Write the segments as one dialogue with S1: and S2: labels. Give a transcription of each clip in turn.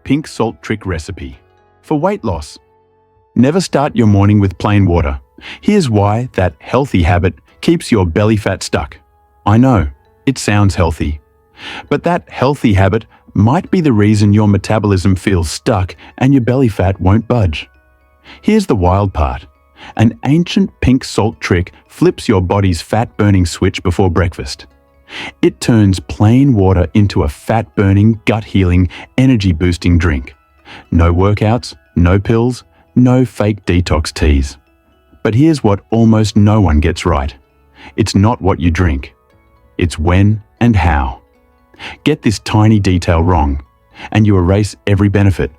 S1: pink salt trick recipe for weight loss. Never start your morning with plain water. Here's why that healthy habit keeps your belly fat stuck. I know, it sounds healthy, but that healthy habit might be the reason your metabolism feels stuck and your belly fat won't budge. Here's the wild part. An ancient pink salt trick flips your body's fat-burning switch before breakfast. It turns plain water into a fat-burning, gut-healing, energy-boosting drink. No workouts, no pills, no fake detox teas. But here's what almost no one gets right. It's not what you drink. It's when and how. Get this tiny detail wrong, and you erase every benefit.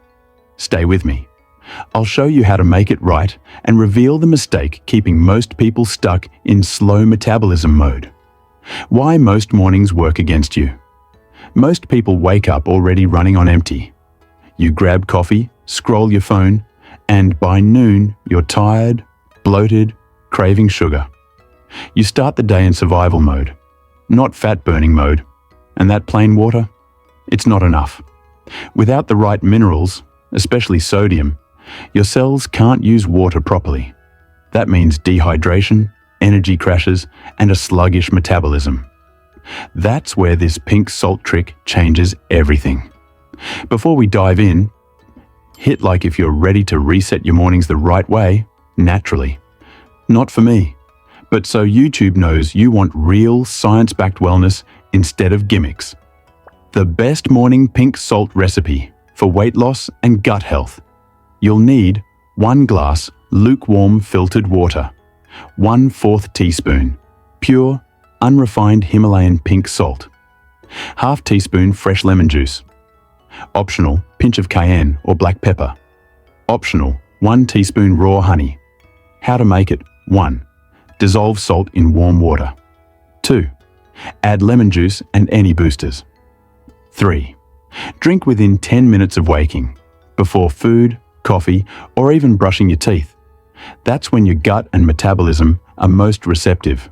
S1: Stay with me. I'll show you how to make it right and reveal the mistake keeping most people stuck in slow metabolism mode. Why most mornings work against you. Most people wake up already running on empty. You grab coffee, scroll your phone, and by noon you're tired, bloated, craving sugar. You start the day in survival mode, not fat-burning mode, and that plain water, it's not enough. Without the right minerals, especially sodium, your cells can't use water properly. That means dehydration, energy crashes, and a sluggish metabolism. That's where this pink salt trick changes everything. Before we dive in, hit like if you're ready to reset your mornings the right way, naturally. Not for me, but so YouTube knows you want real science-backed wellness instead of gimmicks. The best morning pink salt recipe for weight loss and gut health. You'll need 1 glass lukewarm filtered water, 1/4 teaspoon pure, unrefined Himalayan pink salt, ½ teaspoon fresh lemon juice, optional pinch of cayenne or black pepper, optional 1 teaspoon raw honey. How to make it. 1. Dissolve salt in warm water. 2. Add lemon juice and any boosters. 3. Drink within 10 minutes of waking, before food, coffee, or even brushing your teeth. That's when your gut and metabolism are most receptive.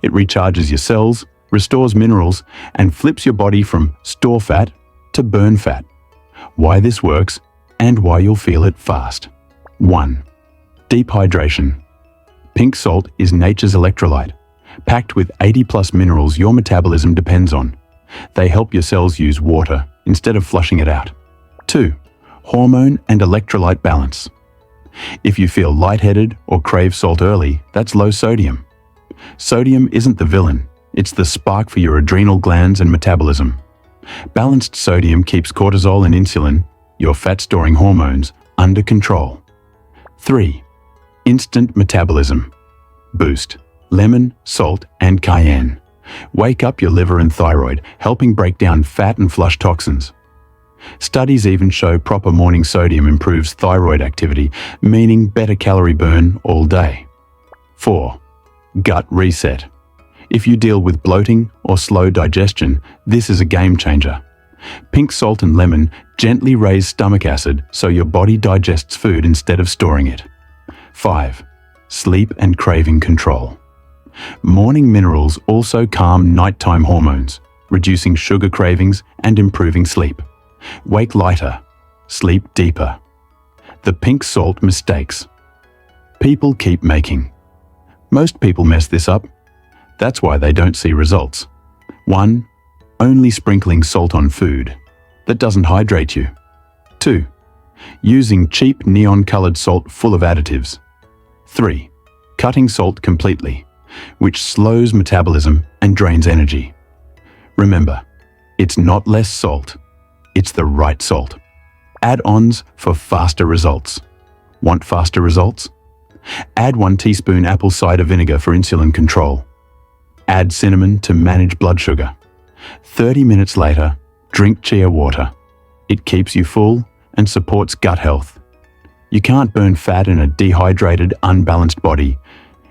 S1: It recharges your cells, restores minerals, and flips your body from store fat to burn fat. Why this works and why you'll feel it fast. 1. Deep hydration. Pink salt is nature's electrolyte, packed with 80+ minerals your metabolism depends on. They help your cells use water instead of flushing it out. 2. Hormone and electrolyte balance. If you feel lightheaded or crave salt early, that's low sodium. Sodium isn't the villain, it's the spark for your adrenal glands and metabolism. Balanced sodium keeps cortisol and insulin, your fat-storing hormones, under control. 3. Instant metabolism. Boost. Lemon, salt, and cayenne. Wake up your liver and thyroid, helping break down fat and flush toxins. Studies even show proper morning sodium improves thyroid activity, meaning better calorie burn all day. 4. Gut reset. If you deal with bloating or slow digestion, this is a game changer. Pink salt and lemon gently raise stomach acid so your body digests food instead of storing it. 5. Sleep and craving control. Morning minerals also calm nighttime hormones, reducing sugar cravings and improving sleep. Wake lighter, sleep deeper. The pink salt mistakes. People keep making. Most people mess this up. That's why they don't see results. 1. Only sprinkling salt on food. That doesn't hydrate you. 2. Using cheap neon-colored salt full of additives. 3. Cutting salt completely, which slows metabolism and drains energy. Remember, it's not less salt. It's the right salt. Add-ons for faster results. Want faster results? Add 1 teaspoon apple cider vinegar for insulin control. Add cinnamon to manage blood sugar. 30 minutes later, drink chia water. It keeps you full and supports gut health. You can't burn fat in a dehydrated, unbalanced body.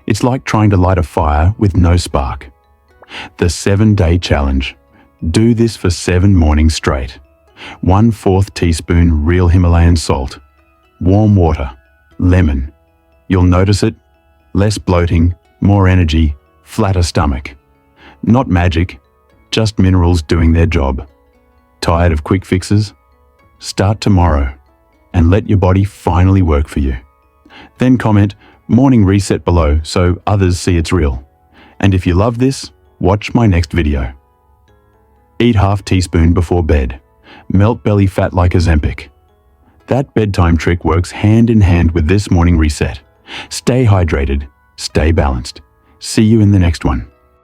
S1: It's like trying to light a fire with no spark. The 7-day challenge. Do this for 7 mornings straight. 1/4 teaspoon real Himalayan salt. Warm water. Lemon. You'll notice it. Less bloating, more energy, flatter stomach. Not magic, just minerals doing their job. Tired of quick fixes? Start tomorrow and let your body finally work for you. Then comment morning reset below so others see it's real. And if you love this, watch my next video. Eat half teaspoon before bed. Melt belly fat like Ozempic. That bedtime trick works hand in hand with this morning reset. Stay hydrated, stay balanced. See you in the next one.